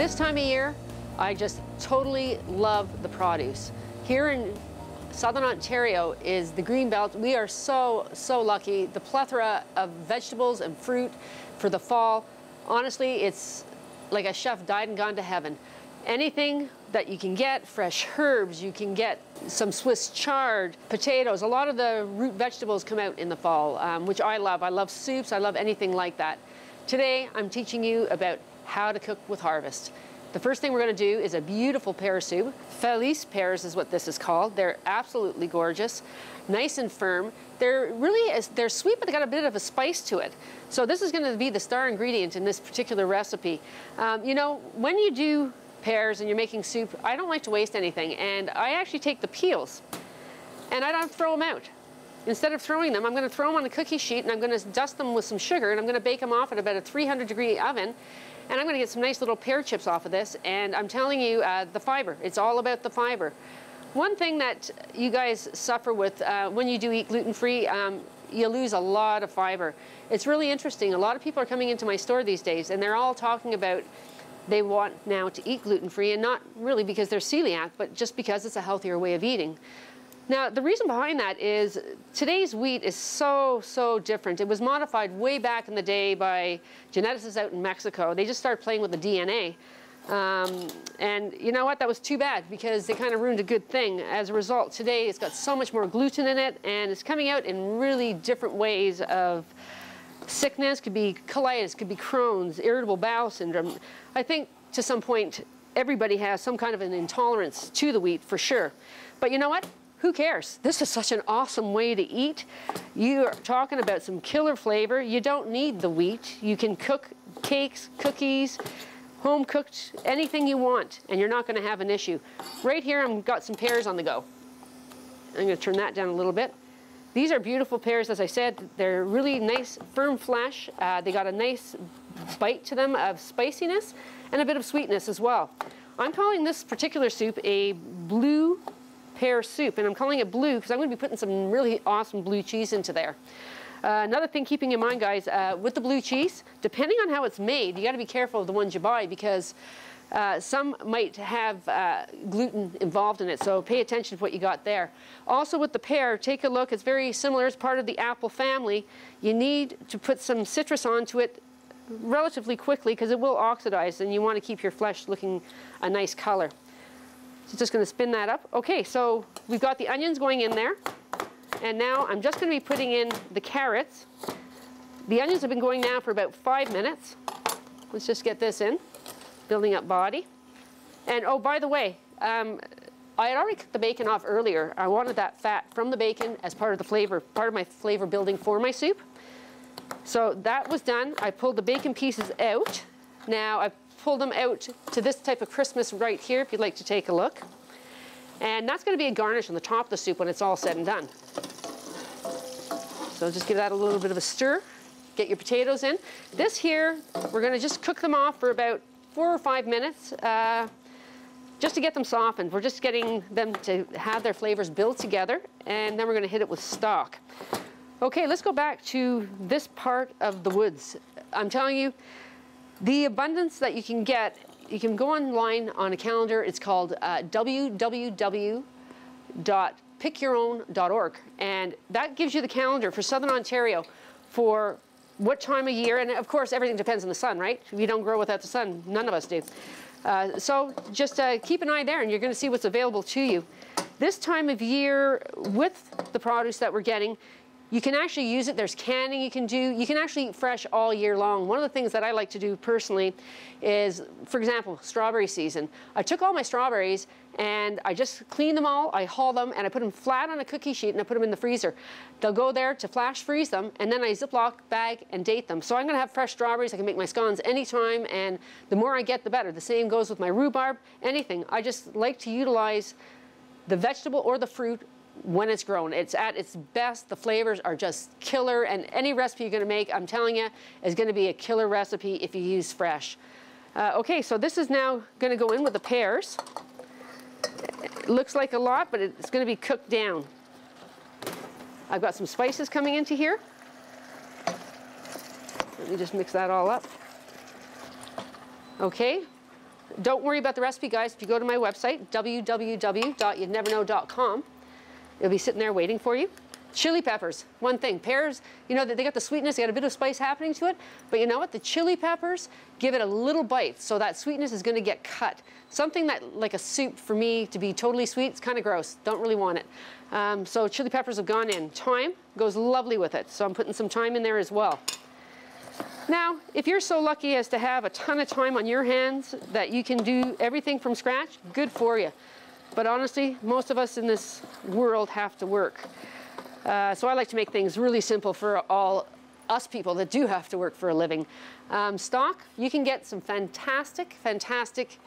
This time of year, I just totally love the produce. Here in Southern Ontario is the green belt. We are so lucky. The plethora of vegetables and fruit for the fall. Honestly, it's like a chef died and gone to heaven. Anything that you can get, fresh herbs, you can get some Swiss chard, potatoes. A lot of the root vegetables come out in the fall, which I love. I love soups, I love anything like that. Today, I'm teaching you about how to cook with harvest. The first thing we're going to do is a beautiful pear soup. Felice pears is what this is called. They're absolutely gorgeous, nice and firm. They're sweet, but they got a bit of a spice to it. So this is going to be the star ingredient in this particular recipe. You know, when you do pears and you're making soup, I don't like to waste anything, and I actually take the peels and I don't throw them out. Instead of throwing them, I'm going to throw them on a cookie sheet and I'm going to dust them with some sugar, and I'm going to bake them off at about a 300-degree oven. And I'm going to get some nice little pear chips off of this, and I'm telling you, the fiber. It's all about the fiber. One thing that you guys suffer with when you do eat gluten-free, you lose a lot of fiber. It's really interesting. A lot of people are coming into my store these days, and they're all talking about they want now to eat gluten-free, and not really because they're celiac, but just because it's a healthier way of eating. Now, the reason behind that is today's wheat is so different. It was modified way back in the day by geneticists out in Mexico. They just started playing with the DNA. And you know what? That was too bad, because they kind of ruined a good thing. As a result, today it's got so much more gluten in it, and it's coming out in really different ways of sickness. Could be colitis, could be Crohn's, irritable bowel syndrome. I think to some point everybody has some kind of an intolerance to the wheat for sure. But you know what? Who cares? This is such an awesome way to eat. You are talking about some killer flavor. You don't need the wheat. You can cook cakes, cookies, home cooked, anything you want, and you're not going to have an issue. Right here, I've got some pears on the go. I'm going to turn that down a little bit. These are beautiful pears, as I said. They're really nice, firm flesh. They got a nice bite to them of spiciness and a bit of sweetness as well. I'm calling this particular soup a blue pear soup, and I'm calling it blue because I'm going to be putting some really awesome blue cheese into there. Another thing keeping in mind, guys, with the blue cheese, depending on how it's made, you got to be careful of the ones you buy, because some might have gluten involved in it, so pay attention to what you got there. Also with the pear, take a look. It's very similar. It's part of the apple family. You need to put some citrus onto it relatively quickly, because it will oxidize, and you want to keep your flesh looking a nice color. So just going to spin that up. Okay, so we've got the onions going in there. And now I'm just going to be putting in the carrots. The onions have been going now for about 5 minutes. Let's just get this in, building up body. And oh, by the way, I had already cooked the bacon off earlier. I wanted that fat from the bacon as part of the flavor, part of my flavor building for my soup. So that was done. I pulled the bacon pieces out. Now I've pulled them out to this type of crispness right here, if you'd like to take a look. And that's going to be a garnish on the top of the soup when it's all said and done. So just give that a little bit of a stir. Get your potatoes in. This here, we're going to just cook them off for about 4 or 5 minutes, just to get them softened. We're just getting them to have their flavors build together, and then we're going to hit it with stock. Okay, let's go back to this part of the woods. I'm telling you, the abundance that you can get, you can go online on a calendar. It's called www.pickyourown.org, and that gives you the calendar for Southern Ontario for what time of year, and of course everything depends on the sun, right? We don't grow without the sun, none of us do. So just keep an eye there, and you're going to see what's available to you. This time of year, with the produce that we're getting, you can actually use it. There's canning you can do. You can actually eat fresh all year long. One of the things that I like to do personally is, for example, strawberry season. I took all my strawberries and I just clean them all, I hull them, and I put them flat on a cookie sheet and I put them in the freezer. They'll go there to flash freeze them, and then I Ziploc bag and date them. So I'm going to have fresh strawberries. I can make my scones anytime, and the more I get, the better. The same goes with my rhubarb, anything. I just like to utilize the vegetable or the fruit when it's grown. It's at its best. The flavors are just killer, and any recipe you're going to make, I'm telling you, is going to be a killer recipe if you use fresh. Okay, so this is now going to go in with the pears. It looks like a lot, but it's going to be cooked down. I've got some spices coming into here. Let me just mix that all up. Okay, Don't worry about the recipe, guys. If you go to my website, www.you'dneverknow.com, it'll be sitting there waiting for you. Chili peppers, one thing. Pears, you know, they got the sweetness, they got a bit of spice happening to it, but you know what? The chili peppers give it a little bite, so that sweetness is going to get cut. Something that, like a soup, for me to be totally sweet, it's kind of gross. Don't really want it. So chili peppers have gone in. Thyme goes lovely with it, so I'm putting some thyme in there as well. Now, if you're so lucky as to have a ton of time on your hands that you can do everything from scratch, good for you. But honestly, most of us in this world have to work. So I like to make things really simple for all us people that do have to work for a living. Stock, you can get some fantastic, fantastic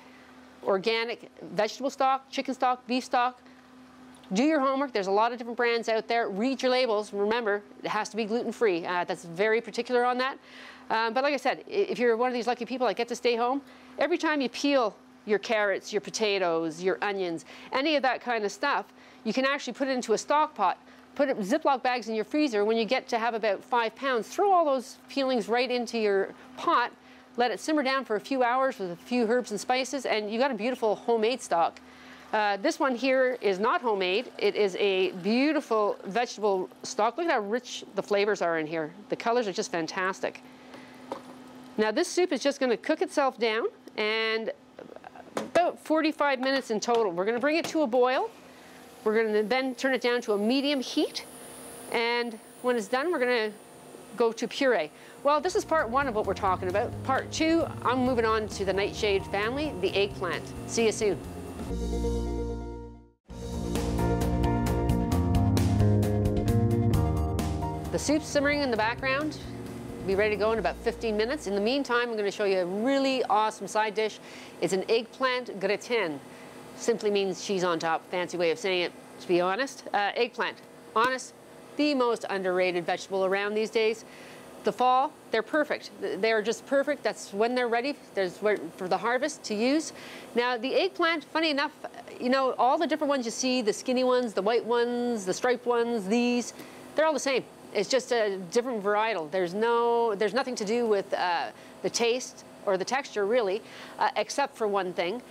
organic vegetable stock, chicken stock, beef stock. Do your homework. There's a lot of different brands out there. Read your labels. Remember, it has to be gluten-free. That's very particular on that. But like I said, if you're one of these lucky people that get to stay home, every time you peel your carrots, your potatoes, your onions, any of that kind of stuff, you can actually put it into a stock pot. Put it in Ziploc bags in your freezer. When you get to have about 5 pounds, throw all those peelings right into your pot, let it simmer down for a few hours with a few herbs and spices, and you got a beautiful homemade stock. This one here is not homemade. It is a beautiful vegetable stock. Look at how rich the flavors are in here. The colors are just fantastic. Now this soup is just going to cook itself down, and about 45 minutes in total. We're going to bring it to a boil. We're going to then turn it down to a medium heat, and when it's done, we're going to go to puree. Well, this is part one of what we're talking about. Part two, I'm moving on to the nightshade family, the eggplant. See you soon. The soup's simmering in the background. Be ready to go in about 15 minutes. In the meantime, I'm going to show you a really awesome side dish. It's an eggplant gratin. Simply means cheese on top. Fancy way of saying it, to be honest. Eggplant, honest, the most underrated vegetable around these days. The fall, they're perfect. They're just perfect. That's when they're ready. There's for the harvest to use. Now, the eggplant, funny enough, you know, all the different ones you see, the skinny ones, the white ones, the striped ones, these, they're all the same. It's just a different varietal. There's nothing to do with the taste or the texture, really, except for one thing.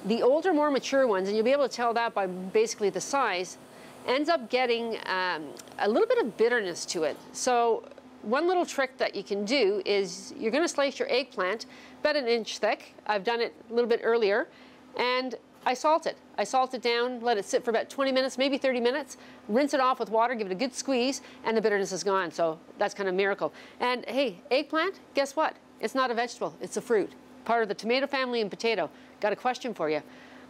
The older, more mature ones, and you'll be able to tell that by basically the size, ends up getting a little bit of bitterness to it. So one little trick that you can do is you're going to slice your eggplant about 1 inch thick. I've done it a little bit earlier, and I salt it. I salt it down, let it sit for about 20 minutes, maybe 30 minutes, rinse it off with water, give it a good squeeze, and the bitterness is gone. So that's kind of a miracle. And hey, eggplant, guess what? It's not a vegetable, it's a fruit. Part of the tomato family and potato. Got a question for you.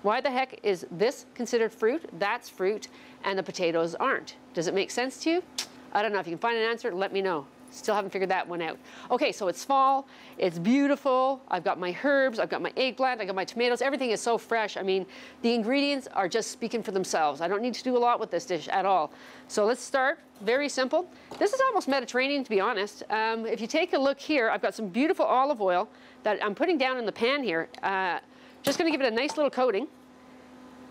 Why the heck is this considered fruit, that's fruit, and the potatoes aren't? Does it make sense to you? I don't know. If you can find an answer, let me know. Still haven't figured that one out. Okay, so it's fall, it's beautiful, I've got my herbs, I've got my eggplant, I've got my tomatoes, everything is so fresh. I mean, the ingredients are just speaking for themselves. I don't need to do a lot with this dish at all. So let's start, very simple. This is almost Mediterranean, to be honest. If you take a look here, I've got some beautiful olive oil that I'm putting down in the pan here. Just gonna give it a nice little coating.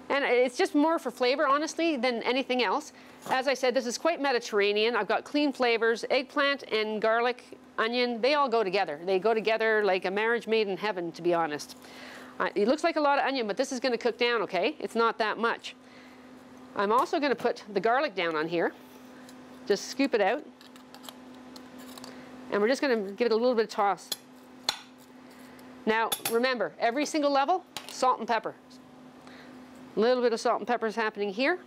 And it's just more for flavor, honestly, than anything else. As I said, this is quite Mediterranean. I've got clean flavors. Eggplant and garlic, onion, they all go together. They go together like a marriage made in heaven, to be honest. It looks like a lot of onion, but this is going to cook down, okay? It's not that much. I'm also going to put the garlic down on here. Just scoop it out. And we're just going to give it a little bit of toss. Now, remember, every single level, salt and pepper. A little bit of salt and pepper is happening here.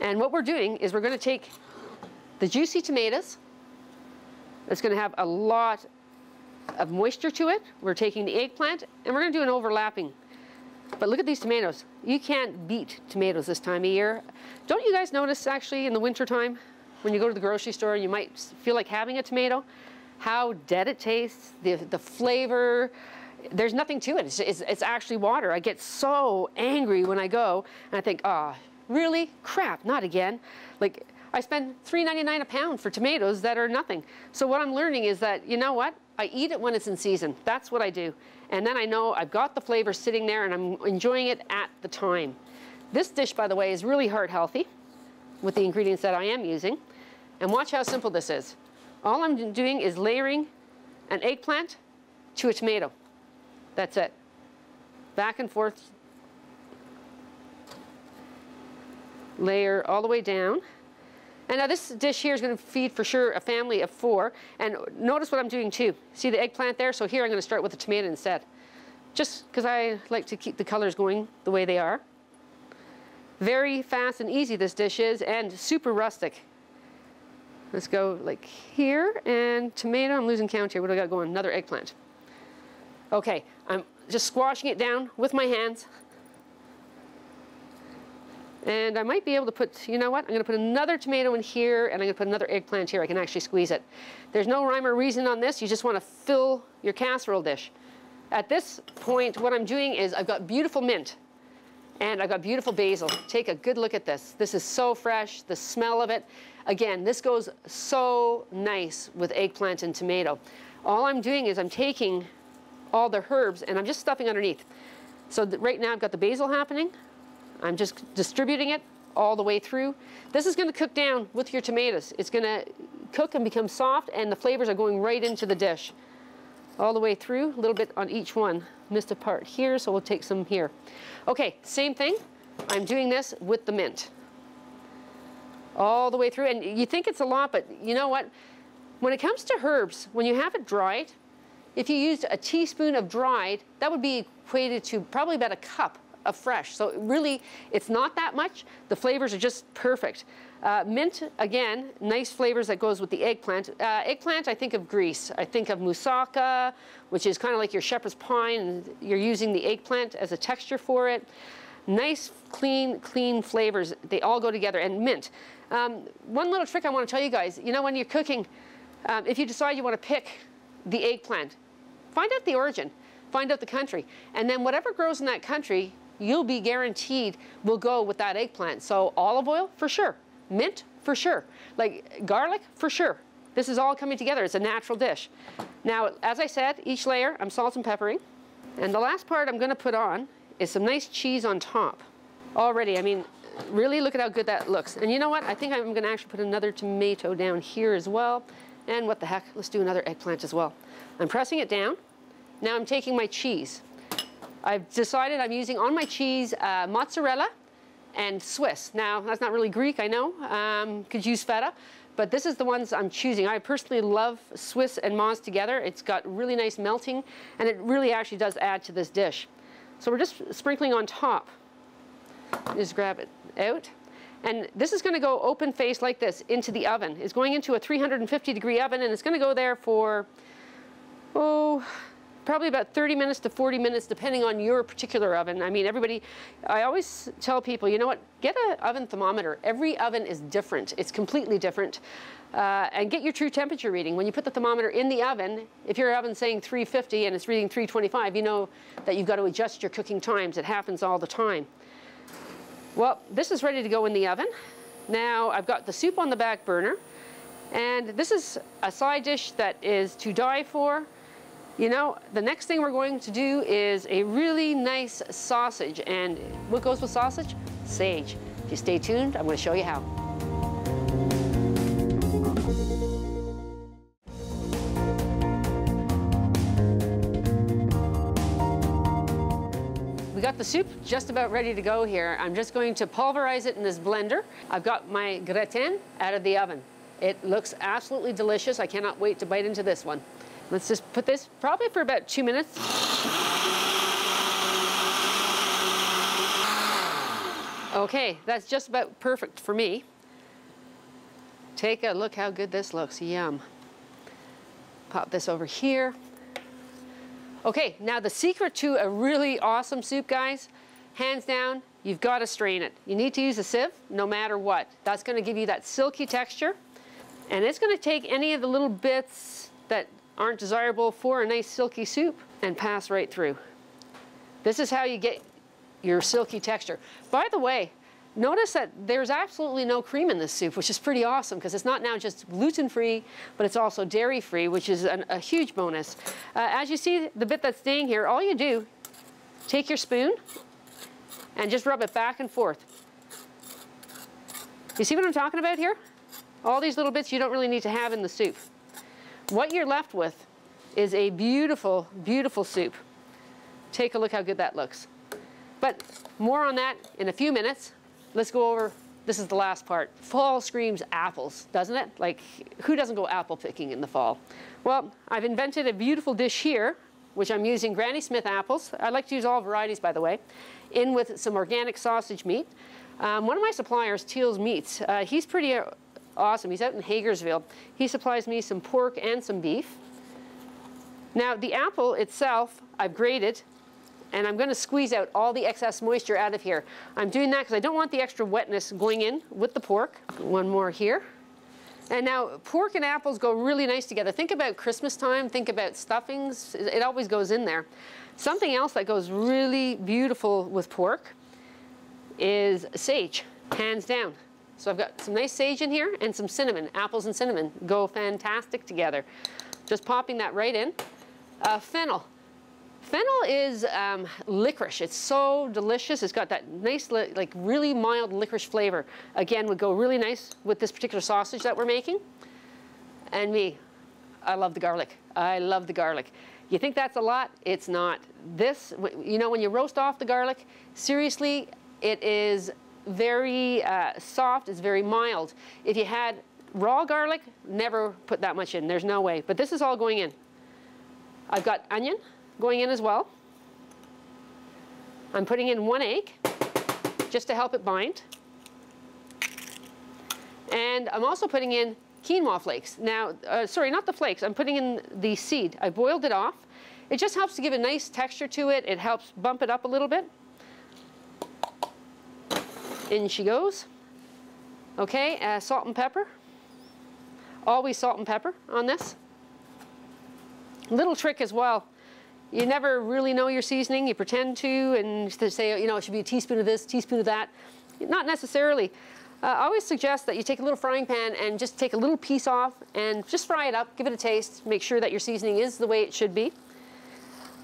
And what we're doing is we're going to take the juicy tomatoes. It's going to have a lot of moisture to it. We're taking the eggplant, and we're going to do an overlapping. But look at these tomatoes. You can't beat tomatoes this time of year. Don't you guys notice, actually, in the wintertime, when you go to the grocery store and you might feel like having a tomato, how dead it tastes, the flavor. There's nothing to it. It's actually water. I get so angry when I go, and I think, oh, really? Crap, not again. Like, I spend $3.99 a pound for tomatoes that are nothing. So what I'm learning is that, you know what? I eat it when it's in season. That's what I do. And then I know I've got the flavor sitting there, and I'm enjoying it at the time. This dish, by the way, is really heart healthy with the ingredients that I am using. And watch how simple this is. All I'm doing is layering an eggplant to a tomato. That's it. Back and forth. Layer all the way down. And now this dish here is going to feed for sure a family of 4. And notice what I'm doing too. See the eggplant there? So here I'm going to start with the tomato instead. Just because I like to keep the colors going the way they are. Very fast and easy this dish is, and super rustic. Let's go like here, and tomato, I'm losing count here. What do I got going? Another eggplant. Okay, I'm just squashing it down with my hands. And I might be able to put, you know what? I'm going to put another tomato in here, and I'm going to put another eggplant here. I can actually squeeze it. There's no rhyme or reason on this. You just want to fill your casserole dish. At this point, what I'm doing is I've got beautiful mint, and I've got beautiful basil. Take a good look at this. This is so fresh, the smell of it. Again, this goes so nice with eggplant and tomato. All I'm doing is I'm taking all the herbs, and I'm just stuffing underneath. So right now I've got the basil happening. I'm just distributing it all the way through. This is going to cook down with your tomatoes. It's going to cook and become soft, and the flavors are going right into the dish. All the way through, a little bit on each one. Missed a part here, so we'll take some here. Okay, same thing. I'm doing this with the mint. All the way through, and you think it's a lot, but you know what? When it comes to herbs, when you have it dried, if you used a teaspoon of dried, that would be equated to probably about a cup of fresh. So really, it's not that much. The flavors are just perfect. Mint, again, nice flavors that goes with the eggplant. Eggplant, I think of Greece. I think of moussaka, which is kind of like your shepherd's pie, and you're using the eggplant as a texture for it. Nice, clean flavors. They all go together. And mint. One little trick I want to tell you guys, you know, when you're cooking, if you decide you want to pick the eggplant, find out the origin, find out the country, and then whatever grows in that country, you'll be guaranteed will go with that eggplant. So olive oil, for sure. Mint, for sure. Like garlic, for sure. This is all coming together. It's a natural dish. Now, as I said, each layer I'm salt and peppering. And the last part I'm going to put on is some nice cheese on top. Already, I mean, really look at how good that looks. And you know what? I think I'm going to actually put another tomato down here as well. And what the heck, let's do another eggplant as well. I'm pressing it down. Now I'm taking my cheese. I've decided I'm using on my cheese mozzarella and Swiss. Now, that's not really Greek, I know. Could use feta, but this is the ones I'm choosing. I personally love Swiss and Moz together. It's got really nice melting, and it really actually does add to this dish. So we're just sprinkling on top. Just grab it out. And this is going to go open face like this into the oven. It's going into a 350-degree oven, and it's going to go there for, probably about 30 minutes to 40 minutes, depending on your particular oven. I mean, everybody, I always tell people, you know what, get an oven thermometer. Every oven is different. It's completely different. And get your true temperature reading. When you put the thermometer in the oven, if your oven's saying 350 and it's reading 325, you know that you've got to adjust your cooking times. It happens all the time. Well, this is ready to go in the oven. Now, I've got the soup on the back burner. And this is a side dish that is to die for. You know, the next thing we're going to do is a really nice sausage. And what goes with sausage? Sage. If you stay tuned, I'm going to show you how. We got the soup just about ready to go here. I'm just going to pulverize it in this blender. I've got my gratin out of the oven. It looks absolutely delicious. I cannot wait to bite into this one. Let's just put this probably for about 2 minutes. Okay, that's just about perfect for me. Take a look how good this looks. Yum. Pop this over here. Okay, now the secret to a really awesome soup, guys, hands down, you've got to strain it. You need to use a sieve no matter what. That's going to give you that silky texture. And it's going to take any of the little bits that aren't desirable for a nice silky soup and pass right through. This is how you get your silky texture. By the way, notice that there's absolutely no cream in this soup, which is pretty awesome because it's not now just gluten-free, but it's also dairy-free, which is a huge bonus. As you see the bit that's staying here, all you do, take your spoon and just rub it back and forth. You see what I'm talking about here? All these little bits you don't really need to have in the soup. What you're left with is a beautiful, beautiful soup. Take a look how good that looks. But more on that in a few minutes. Let's go over, this is the last part. Fall screams apples, doesn't it? Like, who doesn't go apple picking in the fall? Well, I've invented a beautiful dish here, which I'm using Granny Smith apples. I like to use all varieties, by the way, in with some organic sausage meat. One of my suppliers, Teal's Meats, he's pretty awesome. He's out in Hagersville. He supplies me some pork and some beef. Now, the apple itself, I've grated, and I'm going to squeeze out all the excess moisture out of here. I'm doing that because I don't want the extra wetness going in with the pork. One more here. And now, pork and apples go really nice together. Think about Christmas time, think about stuffings. It always goes in there. Something else that goes really beautiful with pork is sage, hands down. So I've got some nice sage in here and some cinnamon. Apples and cinnamon go fantastic together. Just popping that right in. Fennel. Fennel is licorice. It's so delicious. It's got that nice, like really mild licorice flavor. Again, would go really nice with this particular sausage that we're making. And me, I love the garlic. I love the garlic. You think that's a lot? It's not. This, you know, when you roast off the garlic, seriously, it is very soft. It's very mild. If you had raw garlic, never put that much in. There's no way. But this is all going in. I've got onion going in as well. I'm putting in 1 egg just to help it bind. And I'm also putting in quinoa flakes. Now, sorry, not the flakes. I'm putting in the seed. I boiled it off. It just helps to give a nice texture to it. It helps bump it up a little bit. In she goes. Okay, salt and pepper. Always salt and pepper on this. Little trick as well. You never really know your seasoning. You pretend to, and to say, you know, it should be a teaspoon of this, teaspoon of that. Not necessarily. I always suggest that you take a little frying pan and just take a little piece off and just fry it up, give it a taste, make sure that your seasoning is the way it should be.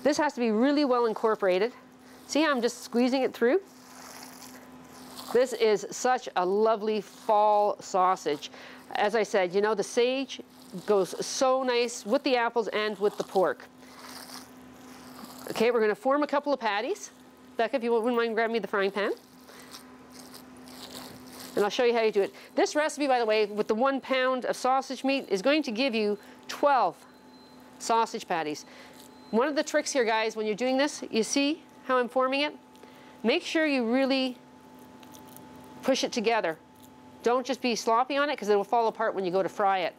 This has to be really well incorporated. See how I'm just squeezing it through? This is such a lovely fall sausage. As I said, you know, the sage goes so nice with the apples and with the pork. Okay, we're going to form a couple of patties. Becca, if you wouldn't mind grabbing me the frying pan. And I'll show you how you do it. This recipe, by the way, with the 1 pound of sausage meat is going to give you 12 sausage patties. One of the tricks here, guys, when you're doing this, you see how I'm forming it? Make sure you really push it together. Don't just be sloppy on it because it will fall apart when you go to fry it.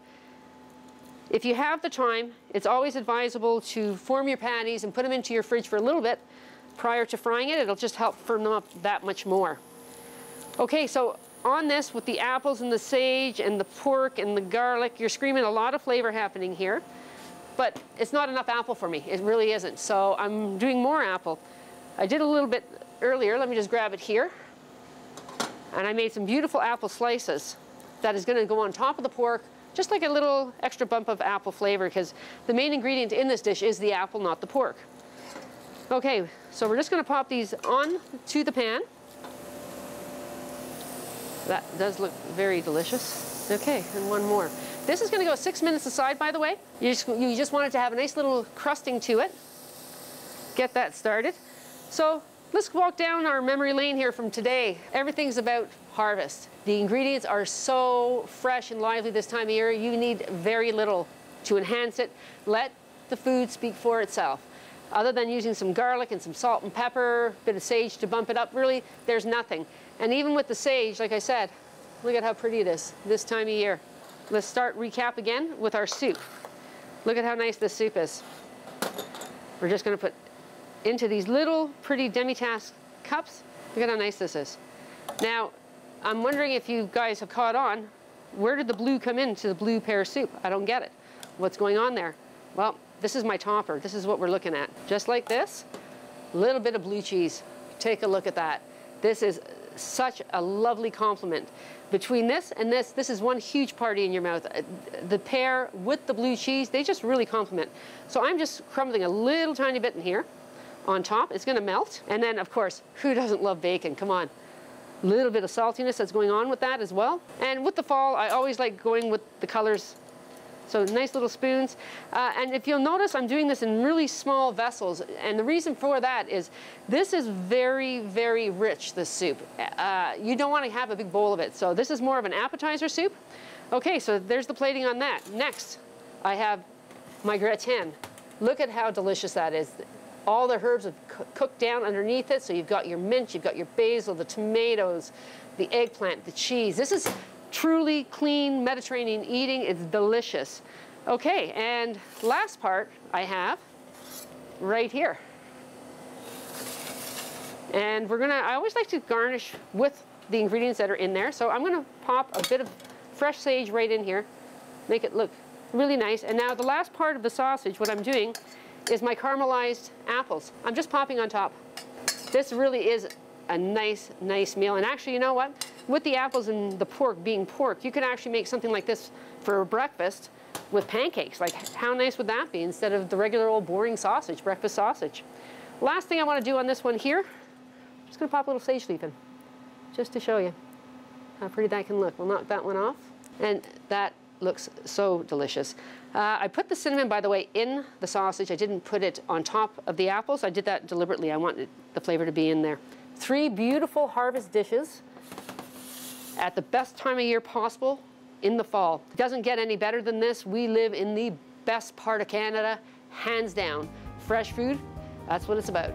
If you have the time, it's always advisable to form your patties and put them into your fridge for a little bit prior to frying it. It'll just help firm them up that much more. Okay, so on this with the apples and the sage and the pork and the garlic, you're screaming a lot of flavor happening here, but it's not enough apple for me. It really isn't. So I'm doing more apple. I did a little bit earlier. Let me just grab it here. And I made some beautiful apple slices that is going to go on top of the pork, just like a little extra bump of apple flavor, because the main ingredient in this dish is the apple, not the pork. Okay, so we're just going to pop these on to the pan. That does look very delicious. Okay, and one more. This is going to go 6 minutes aside, by the way. You just want it to have a nice little crusting to it. Get that started. So let's walk down our memory lane here from today. Everything's about harvest. The ingredients are so fresh and lively this time of year. You need very little to enhance it. Let the food speak for itself. Other than using some garlic and some salt and pepper, a bit of sage to bump it up, really, there's nothing. And even with the sage, like I said, look at how pretty it is this time of year. Let's recap again with our soup. Look at how nice this soup is. We're just going to put into these little pretty demi-tasse cups. Look at how nice this is. Now, I'm wondering if you guys have caught on, where did the blue come into the blue pear soup? I don't get it. What's going on there? Well, this is my topper. This is what we're looking at. Just like this, a little bit of blue cheese. Take a look at that. This is such a lovely complement. Between this and this is one huge party in your mouth. The pear with the blue cheese, they just really complement. So I'm just crumbling a little tiny bit in here on top. It's going to melt. And then, of course, who doesn't love bacon? Come on. A little bit of saltiness that's going on with that as well. And with the fall, I always like going with the colors So nice little spoons. And if you'll notice, I'm doing this in really small vessels. And the reason for that is this is very, very rich, this soup. You don't want to have a big bowl of it. So this is more of an appetizer soup. Okay, so there's the plating on that. Next, I have my gratin. Look at how delicious that is. All the herbs have cooked down underneath it. So you've got your mint, you've got your basil, the tomatoes, the eggplant, the cheese. This is truly clean Mediterranean eating. It's delicious. Okay, and last part I have right here. And I always like to garnish with the ingredients that are in there. So I'm gonna pop a bit of fresh sage right in here, make it look really nice. And now the last part of the sausage, what I'm doing is my caramelized apples. I'm just popping on top. This really is a nice meal. And actually, you know what? With the apples and the pork being pork, you could actually make something like this for breakfast with pancakes. Like, how nice would that be instead of the regular old boring sausage, breakfast sausage? Last thing I want to do on this one here, I'm just going to pop a little sage leaf in, just to show you how pretty that can look. We'll knock that one off. And that looks so delicious. I put the cinnamon, by the way, in the sausage. I didn't put it on top of the apples. I did that deliberately. I wanted the flavor to be in there. 3 beautiful harvest dishes at the best time of year possible in the fall. It doesn't get any better than this. We live in the best part of Canada, hands down. Fresh food, that's what it's about.